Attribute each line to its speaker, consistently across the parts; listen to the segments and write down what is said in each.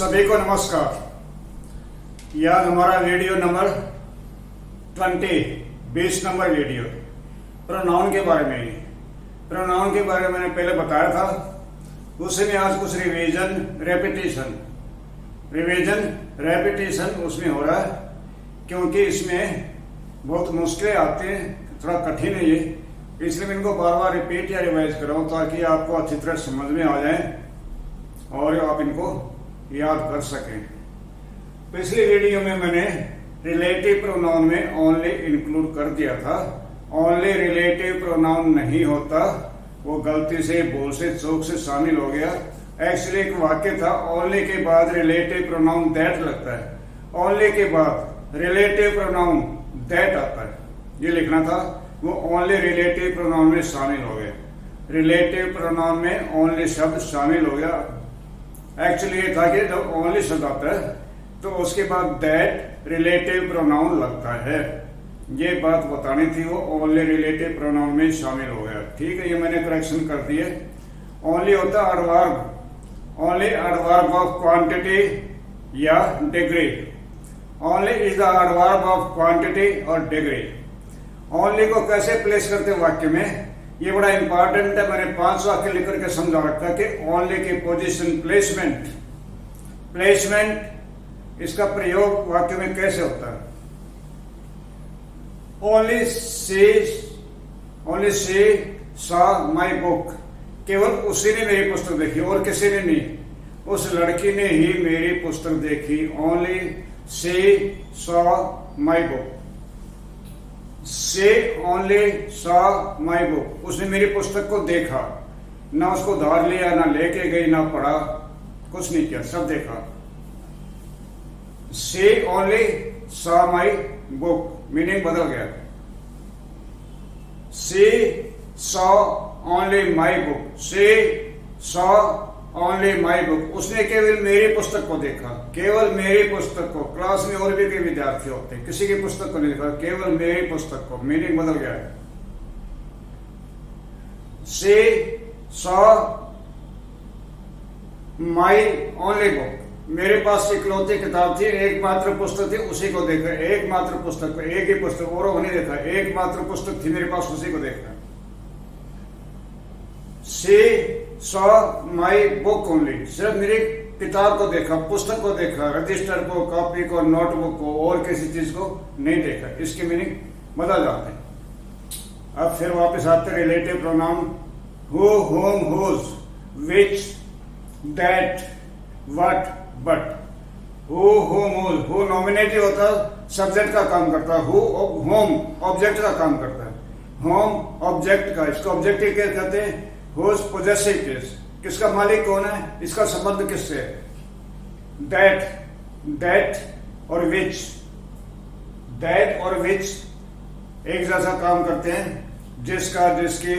Speaker 1: सभी को नमस्कार। यह हमारा video number 20 number video pronoun के बारे में ही। प्रोनाउन के बारे में मैंने पहले बताया था, उसमें आज कुछ रिवीजन उसमें हो रहा है, क्योंकि इसमें बहुत मुश्किलें आती हैं, थोड़ा कठिन है ये, इसलिए मैं इनको बार बार रिपीट या रिवाइज कर रहा हूँ ताकि आपको अच्छी तरह समझ में आ जाए और आप इनको याद कर सकें। पिछली वीडियो में मैंने रिलेटिव प्रोनाउन में ओनली इंक्लूड कर दिया था। ओनली रिलेटिव प्रोनाउन नहीं होता, वो गलती से भूल से चूक से शामिल हो गया। एक्चुअली एक वाक्य था, ओनली के बाद रिलेटिव प्रोनाउन दैट लगता है, ओनली के बाद रिलेटिव प्रोनाउन दैट आता है, ये लिखना था। वो ओनली रिलेटिव प्रोनाउन में शामिल हो गया। रिलेटिव प्रोनाउन में ओनली शब्द शामिल हो गया। एक्चुअली ये था कि जब ओनली शब्द आता है तो उसके बाद दैट रिलेटिव प्रोनाउन लगता है, ये बात बतानी थी। वो ओनली रिलेटिव प्रोनाउन में शामिल हो गया, ठीक है, ये मैंने करेक्शन कर दिए। ओनली होता है adverb, only adverb of quantity या degree. Only is the adverb of quantity और डिग्री। ओनली को कैसे प्लेस करते हैं वाक्य में, ये बड़ा इंपॉर्टेंट है। मैंने 5 वाक्य लिख करके समझा रखा कि ओनली की पोजीशन प्लेसमेंट इसका प्रयोग वाक्य में कैसे होता है। Only she saw my book, केवल उसी ने मेरी पुस्तक देखी और किसी ने नहीं, उस लड़की ने ही मेरी पुस्तक देखी। Only she saw my book, से ओनली सॉ माई बुक, उसने मेरी पुस्तक को देखा, ना उसको धार लिया, ना लेके गई, ना पढ़ा, कुछ नहीं किया, सब देखा। से only saw my book, meaning बदल गया। से सॉ ओनली माई बुक, से सॉ ओनली माई बुक, उसने केवल मेरी पुस्तक को देखा, केवल मेरी पुस्तक को। क्लास में और भी कई विद्यार्थी होते हैं, किसी की पुस्तक को नहीं देखा, केवल मेरी पुस्तक को, मीनिंग बदल गया है। से सॉ माई ओनली बुक, मेरे पास इकलौती किताब थी, एकमात्र पुस्तक थी, उसी को देखा। एकमात्र पुस्तक, एक ही पुस्तक, और नहीं देखा, एकमात्र पुस्तक थी मेरे पास, उसी को देखा। से सॉ माई बुक ओनली, सिर्फ मेरी किताब को देखा, पुस्तक को देखा, रजिस्टर को, कॉपी को, नोटबुक को, और किसी चीज को नहीं देखा। इसकी मीनिंग बदल जाते हैं। अब फिर वापस आते relative pronoun, who, whom, whose, which, that, what, but. Who, whom, whose, who nominative होता है, सब्जेक्ट का काम करता है। होम ऑब्जेक्ट का काम करता है, होम ऑब्जेक्ट का, इसको ऑब्जेक्टिव क्या कहते हैं। हुज पोजेसिव केस, किसका मालिक कौन है, इसका संबंध किससे है। दैट और विच, दैट और विच एक जैसा काम करते हैं, जिसका, जिसकी,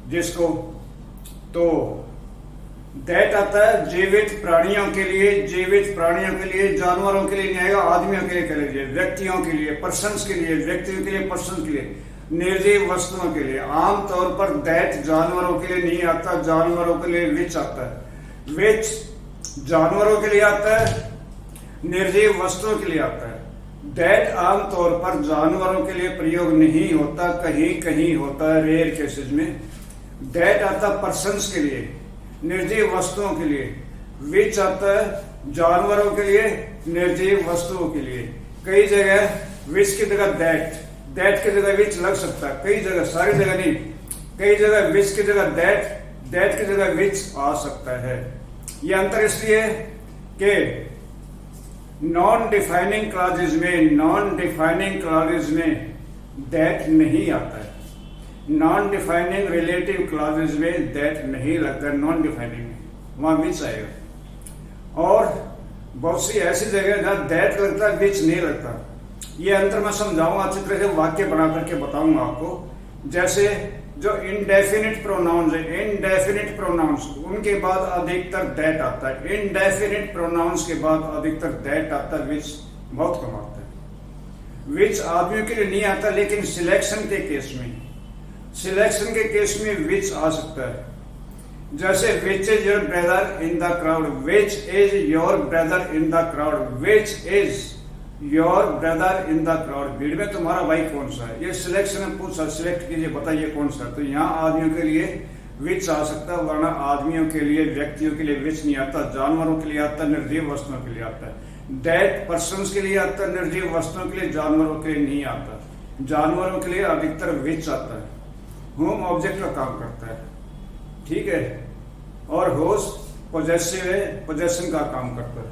Speaker 1: जिसको। तो दैट आता है जीवित प्राणियों के लिए, जीवित प्राणियों के लिए, जानवरों के लिए नहीं आएगा, आदमियों के लिए, व्यक्तियों के लिए, पर्सन्स के लिए, व्यक्तियों के लिए, पर्सन के लिए, निर्जीव वस्तुओं के लिए। आमतौर पर दैट जानवरों के लिए नहीं आता, जानवरों के लिए विच आता है। विच जानवरों के लिए आता है, निर्जीव वस्तुओं के लिए आता है। दैट आमतौर पर जानवरों के लिए प्रयोग नहीं होता, कहीं कहीं होता है, रेयर केसेस में। दैट आता है पर्सन्स के लिए, निर्जीव वस्तुओं के लिए। विच आता है जानवरों के लिए, निर्जीव वस्तुओं के लिए। कई जगह विच की जगह दैट की जगह विच लग सकता है, कई जगह, सारी जगह नहीं, कई जगह विच की जगह दैट की जगह विच आ सकता है। यह अंतर इसलिए कि नॉन डिफाइनिंग क्लॉजेज में दैट नहीं आता है, नॉन डिफाइनिंग रिलेटिव क्लॉजेज में दैट नहीं लगता है, नॉन डिफाइनिंग में वहां विच आएगा। और बहुत सी ऐसी जगह जहां दैट लगता है, विच नहीं लगता। ये अंतर मैं समझाऊंगा, अच्छी तरह से वाक्य बना करके बताऊंगा आपको। जैसे जो इंडेफिनिट प्रोनाउंस है, इंडेफिनिट प्रोनाउंस, उनके बाद अधिकतर दैट आता है। इंडेफिनिट प्रोनाउंस के बाद अधिकतर दैट आता है, विच बहुत कम आता है। विच आदमियों के लिए नहीं आता, लेकिन सिलेक्शन के केस में विच आ सकता है। जैसे which is your brother in the crowd, which is your brother in the crowd, which is your brother in the crowd, भीड़ में तुम्हारा भाई कौन सा है। ये सिलेक्शन में पूछा, सिलेक्ट कीजिए, बताइए कौन सा। तो यहाँ आदमियों के लिए विच आ सकता है, वरना आदमियों के लिए, व्यक्तियों के लिए विच नहीं आता। जानवरों के लिए आता है, निर्जीव वस्तुओं के लिए आता है। डेड पर्सन्स के लिए आता है, निर्जीव वस्तुओं के लिए, जानवरों के लिए नहीं आता। जानवरों के लिए अधिकतर विच आता है। होम ऑब्जेक्ट का काम करता है, ठीक है, और होस्ट पोजेसिव है, पोजेशन का काम करता है।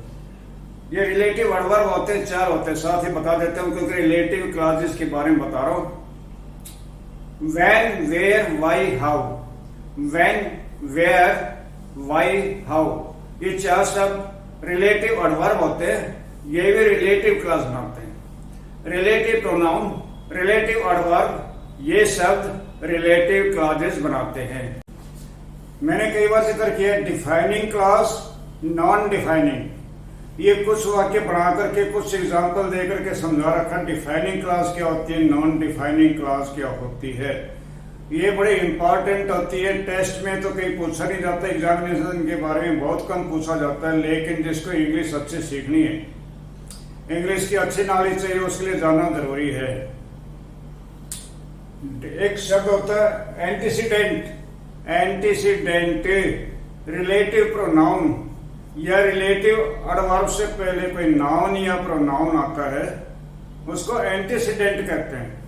Speaker 1: ये रिलेटिव एडवर्ब होते हैं, 4 होते हैं, साथ ही बता देता हूं क्योंकि रिलेटिव क्लॉजेस के बारे में बता रहा हूं। When, where, why, how, when, where, why, how, ये 4 शब्द रिलेटिव एडवर्ब होते हैं, ये भी रिलेटिव क्लॉज बनाते हैं। रिलेटिव प्रोनाउन, रिलेटिव एडवर्ब, ये शब्द रिलेटिव क्लॉजेस बनाते हैं। मैंने कई बार जिक्र किया डिफाइनिंग क्लॉज, नॉन डिफाइनिंग। ये कुछ वाक्य बना करके, कुछ एग्जाम्पल दे करके समझा रखा डिफाइनिंग क्लॉज क्या होती है, नॉन डिफाइनिंग क्लॉज क्या होती है। ये बड़े इंपॉर्टेंट होती है। टेस्ट में तो कहीं पूछा नहीं जाता, एग्जामिनेशन के बारे में बहुत कम पूछा जाता है, लेकिन जिसको इंग्लिश अच्छे सीखनी है, इंग्लिश की अच्छी नॉलेज चाहिए, उसके लिए जानना जरूरी है। एक शब्द होता है एंटीसीडेंट, एंटीसीडेंट रिलेटिव प्रोनाउन या रिलेटिव एडवर्ब से पहले कोई नाउन या प्रोनाउन आता है, उसको एंटीसीडेंट कहते हैं।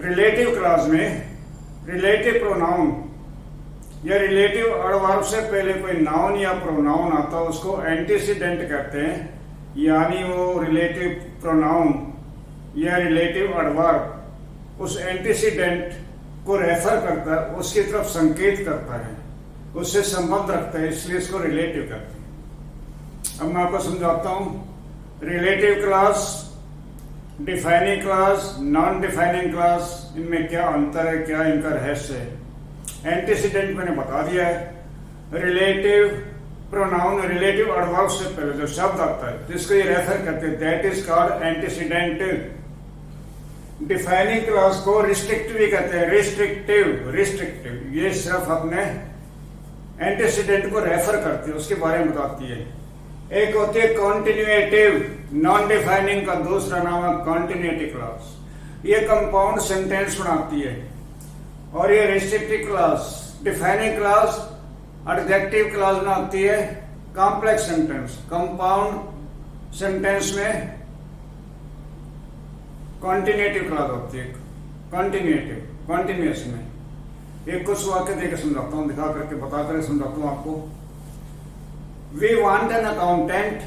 Speaker 1: रिलेटिव क्लॉज में रिलेटिव प्रोनाउन या रिलेटिव एडवर्ब से पहले कोई नाउन या प्रोनाउन आता है, उसको एंटीसीडेंट कहते हैं। यानी वो रिलेटिव प्रोनाउन या रिलेटिव एडवर्ब उस एंटीसीडेंट को रेफर करता है, उसकी तरफ संकेत करता है, उससे संबंध रखता है, इसलिए इसको रिलेटिव कहते हैं। अब मैं आपको समझाता हूं relative clause, defining clause, non defining clause, इनमें क्या अंतर है, क्या इनका रहस्य है। एंटीसीडेंट मैंने बता दिया है। रिलेटिव प्रोनाउन, रिलेटिव एडवर्ब से पहले जो शब्द आता है जिसको ये रेफर करते हैं, that is called antecedent. Defining clause को रिस्ट्रिक्टिव भी कहते हैं, रिस्ट्रिक्टिव, रिस्ट्रिक्टिव, ये सिर्फ अपने एंटीसीडेंट को रेफर करती है, उसके बारे में बताती है। एक होती है कॉन्टिन्यूएटिव, नॉन डिफाइनिंग का दूसरा नाम है कॉन्टिन्यूएटिव क्लॉज। ये कंपाउंड सेंटेंस बनाती है। और ये restrictive clause, defining clause, adjective clause बनाती है कॉम्प्लेक्स सेंटेंस। कंपाउंड सेंटेंस में कॉन्टिन्यूएटिव क्लॉज होती है, कॉन्टिन्यूएटिव, कॉन्टिन्यूअस में। एक कुछ वाक्य देकर समझाता हूं, दिखा करके बता कर समझाता हूं आपको। We want an accountant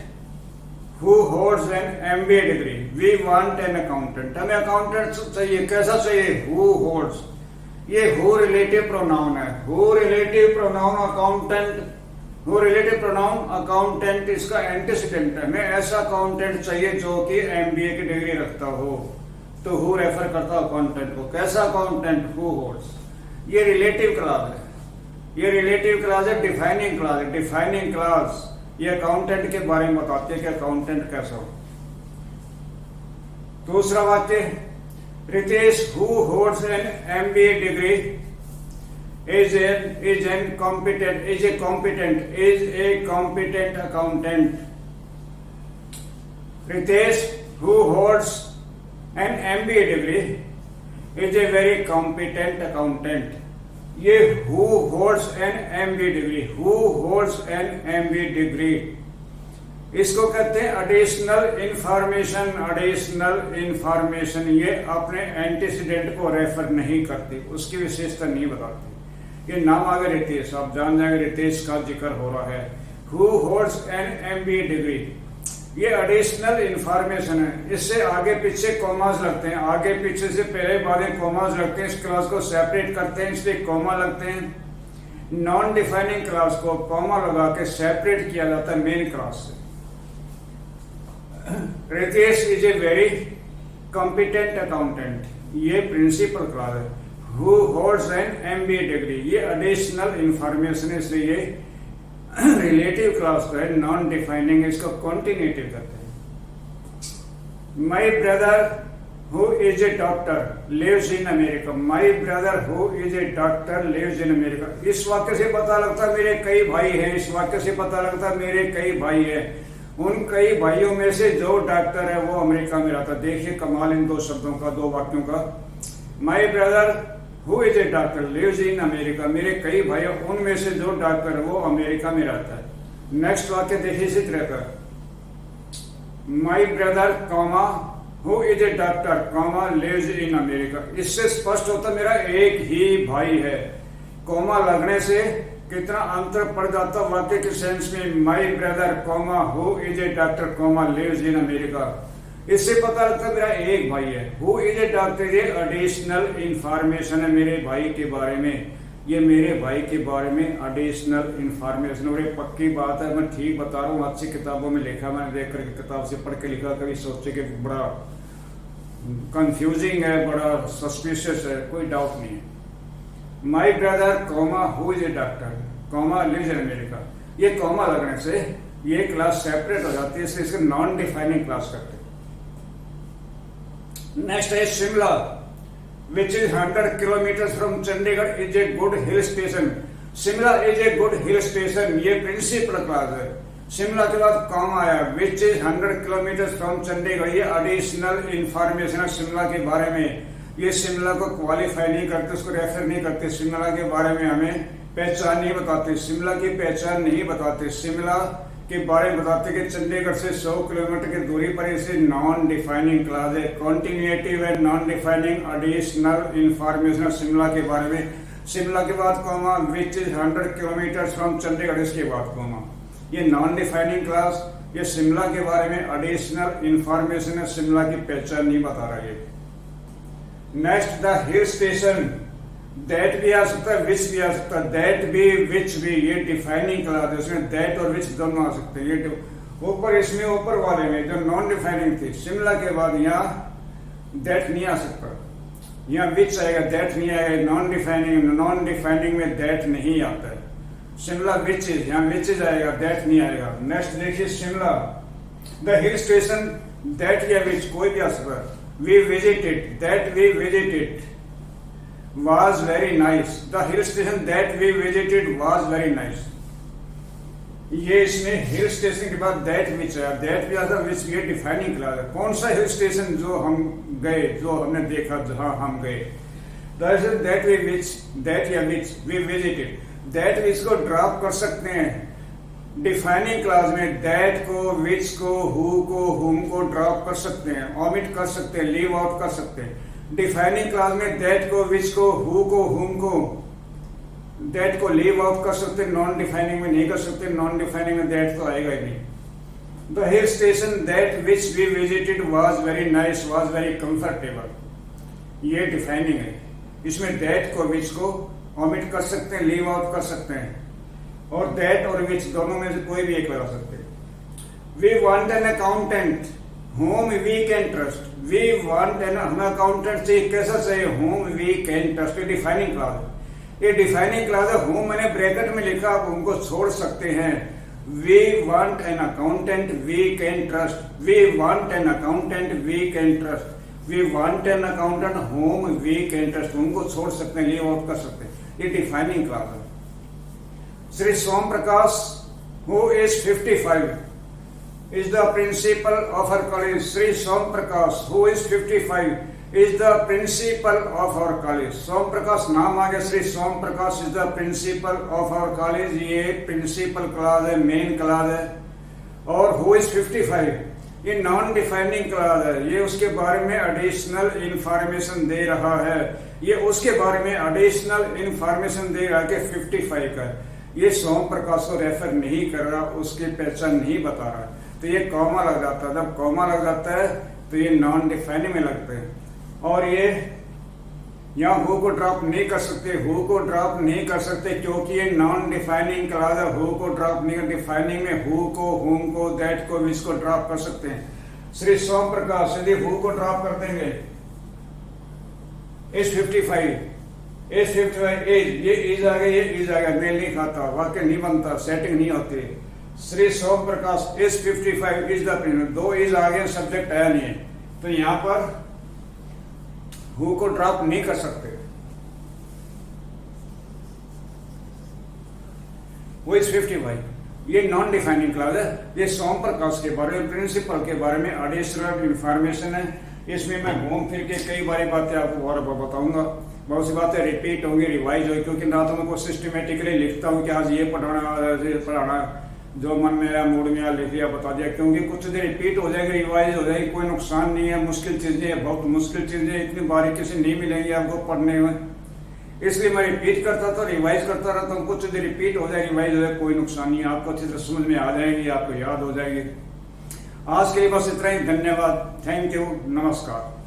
Speaker 1: who holds an MBA degree. We want an accountant, हमें अकाउंटेंट चाहिए, कैसा चाहिए, हु होल्ड्स। ये हु रिलेटिव प्रोनाउन है, who relative pronoun accountant, who relative pronoun accountant इसका एंटीसीडेंट है। हमें ऐसा अकाउंटेंट चाहिए जो कि MBA की डिग्री रखता हो, तो हु रेफर करता है अकाउंटेंट को। कैसा अकाउंटेंट, हु होल्ड्स। ये रिलेटिव क्लॉज है, ये रिलेटिव क्लॉज है। डिफाइनिंग क्लॉज है, डिफाइनिंग क्लॉज ये अकाउंटेंट के बारे में बताती है कि अकाउंटेंट कैसा हो। दूसरा वाक्य, Ritesh who holds an MBA degree is a competent accountant. Ritesh who holds an MBA degree is a very competent accountant. ये who holds an MBA degree, who holds an MBA degree, इसको कहते हैं additional information. Additional information ये अपने antecedent को refer नहीं करती, उसकी विशेषता नहीं बताती। ये नाम आगे रितेश, आप जान जाएंगे रितेश का जिक्र हो रहा है। Who holds an MBA degree, ये एडिशनल इंफॉर्मेशन है। इससे आगे पीछे कॉमास लगते हैं, आगे पीछे से पहले बातें कॉमास लगते हैं, इस क्लास को सेपरेट करते हैं, इसलिए कॉमा लगते हैं। नॉन डिफाइनिंग क्लास को कॉमा लगा के सेपरेट किया जाता है मेन क्लास से। Ritesh is a very competent accountant, ये प्रिंसिपल क्लास है। Who holds an MBA degree, ये एडिशनल इंफॉर्मेशन है, इसलिए ये रिलेटिव क्लास का है। नॉन डिफाइनिंग इसको कॉन्टिन्यूटिव करते हैं। My brother who is a doctor lives in America. My brother who is a doctor lives in America. इस वाक्य से पता लगता है मेरे कई भाई हैं, इस वाक्य से पता लगता है मेरे कई भाई हैं। उन कई भाइयों में से जो डॉक्टर है वो अमेरिका में रहता है। देखिए कमाल इन दो शब्दों का, दो वाक्यों का। My brother who is a doctor lives in America. मेरे कई भाई उनमें से जो डॉक्टर है वो अमेरिका में रहता है। नेक्स्ट वाक्य देखिए इसी तरह का, My brother comma who is a doctor comma lives in America. इससे स्पष्ट होता मेरा एक ही भाई है। कॉमा लगने से कितना अंतर पड़ जाता वाक्य के सेंस में। My brother comma who is a doctor comma lives in America. इससे पता लगता है मेरा एक भाई है। Who is a doctor ये एडिशनल इंफॉर्मेशन है मेरे भाई के बारे में। ये मेरे भाई के बारे में एडिशनल इंफॉर्मेशन। और ये पक्की बात है, मैं ठीक बता रहा हूँ, अच्छी किताबों में लिखा, मैंने देख करके किताब से पढ़ के लिखा। कभी सोचे कि बड़ा कंफ्यूजिंग है, बड़ा सस्पिशियस है, कोई डाउट नहीं है। My brother comma who is a doctor comma lives in America. ये कॉमा लगने से ये क्लास सेपरेट हो जाती है, इसलिए इसे नॉन डिफाइनिंग क्लास करते हैं। नेक्स्ट है Shimla, which is 100 kilometers from Chandigarh is a good hill station. Shimla is a good hill station. ये प्रिंसिपल क्लास है। शिमला के बाद कॉमा आया, which is 100 kilometers from Chandigarh। ये एडिशनल इंफॉर्मेशन है शिमला के बारे में। ये शिमला को क्वालिफाई नहीं करते, उसको रेफर नहीं करते। शिमला के बारे में हमें पहचान नहीं बताते, शिमला की पहचान नहीं बताते। शिमला के बारे में बताते कि चंडीगढ़ से 100 किलोमीटर की दूरी पर। इसे नॉन डिफाइनिंग क्लास है। कॉन्टिन्यूटिव है, non defining additional information Shimla के बारे में। शिमला के बाद comma which is 100 kilometre from Chandigarh, इसके बाद कॉमा। ये नॉन डिफाइनिंग क्लास, ये शिमला के बारे में एडिशनल इंफॉर्मेशन है, शिमला की पहचान नहीं बता रहा है। Next the hill station, that भी आ सकता है, विच भी आ सकता है। दैट भी विच भी ये डिफाइनिंग क्लास है, उसमें दैट और विच दोनों आ सकते हैं। ये ऊपर इसमें ऊपर वाले में जो नॉन डिफाइनिंग थी शिमला के बाद यहाँ दैट नहीं आ सकता, यहाँ विच आएगा, दैट नहीं आएगा। नॉन डिफाइनिंग में दैट नहीं आता है। शिमला विच इज, यहाँ विच इज आएगा, दैट नहीं आएगा। नेक्स्ट देखिए Shimla, the hill station that या विच कोई भी आ सकता है। We visited, that we visited was very nice. The hill station that we visited was very nice. ये इसमें हिल स्टेशन के बाद दैट विच आया, दैट भी आता विच ये डिफाइनिंग क्लास है। कौन सा हिल स्टेशन जो हम गए, जो हमने देखा, जहां हम गए। दैट वी विच, दैट या which we visited. That which को ड्रॉप कर सकते हैं डिफाइनिंग क्लास में। दैट को, विच को, हु को, हुम को ड्रॉप कर सकते हैं, ऑमिट कर सकते हैं, लीव आउट कर सकते हैं। डिफाइनिंग क्लास में दैट को, विच को, हु को, हुम को, दैट को लीव आउट कर सकते हैं, नॉन डिफाइनिंग में नहीं कर सकते। नॉन डिफाइनिंग में दैट तो आएगा ही नहीं। The hill station that which we visited was very nice, was very comfortable. ये डिफाइनिंग है, इसमें दैट को, विच को ऑमिट कर सकते हैं, लीव आउट कर सकते हैं, और दैट और विच दोनों में से कोई भी एक लगा सकते हैं। We want an accountant whom we can trust. We want an, हमें अकाउंटेंट चाहिए, कैसा चाहिए, whom we can trust। ये डिफाइनिंग क्लास है। ये डिफाइनिंग क्लास है। whom मैंने ब्रैकेट में लिखा, आप उनको छोड़ सकते हैं। We want an accountant we can trust. We want an accountant we can trust. We want an accountant whom we can trust. उनको छोड़ सकते हैं, लीव आउट कर सकते हैं। ये डिफाइनिंग क्लास है। श्री सोम प्रकाश who is 55 is the principal of our college. Sri Som Prakash, who is 55, is the principal of our college. Som Prakash नाम आ गया, Sri Som Prakash is the principal of our college। ये principal class है, main class है। और who is 55 ये non defining clause है। ये उसके बारे में एडिशनल इंफॉर्मेशन दे रहा है। ये उसके बारे में एडिशनल इंफॉर्मेशन दे रहा है कि 55 का। ये सोम प्रकाश को रेफर नहीं कर रहा, उसकी पहचान नहीं बता रहा, तो ये कॉमा लग जाता है। जब कॉमा लग जाता है तो ये नॉन डिफाइनिंग में लगते हैं। और ये यहाँ हु को ड्रॉप नहीं कर सकते, हु को ड्रॉप नहीं कर सकते क्योंकि ये नॉन डिफाइनिंग क्लास है। हु को ड्रॉप नहीं कर, डिफाइनिंग में हु को, हुम को, दैट को, विच को ड्रॉप कर सकते हैं। श्री सोम प्रकाश यदि हु को ड्रॉप कर देंगे, एज 55, एज 55, एज, ये इज आ गया, ये इज आ गया, मेल नहीं खाता, वाक्य नहीं बनता, सेटिंग नहीं होती। श्री सोम प्रकाश इज 55 इज द प्रिंसिपल, दो इज आ गए, सब्जेक्ट आया नहीं है, तो यहाँ पर हु को ड्रॉप नहीं कर सकते। वो इस 55 ये नॉन डिफाइनिंग क्लास है। ये सोम प्रकाश के बारे में, प्रिंसिपल के बारे में एडिशनल इंफॉर्मेशन है। इसमें मैं घूम फिर के कई बारी बातें आपको बार बार बताऊंगा। बहुत सी बातें रिपीट होंगी, रिवाइज होगी, क्योंकि ना तो मैं को सिस्टमेटिकली लिखता हूँ कि आज ये पढ़ाना, जो मन में आया मूड में आया लिख लिया बता दिया, क्योंकि कुछ देर रिपीट हो जाएगी, रिवाइज हो जाएगी, कोई नुकसान नहीं है। मुश्किल चीजें, बहुत मुश्किल चीजें इतनी बारीकी से नहीं मिलेंगी आपको पढ़ने में, इसलिए मैं रिपीट करता था, रिवाइज करता रहता हूँ। कुछ देर रिपीट हो जाए, रिवाइज हो जाए, कोई नुकसान नहीं है, आपको अच्छी तरह समझ में आ जाएगी, आपको याद हो जाएगी। आज के लिए बस इतना ही। धन्यवाद, थैंक यू, नमस्कार।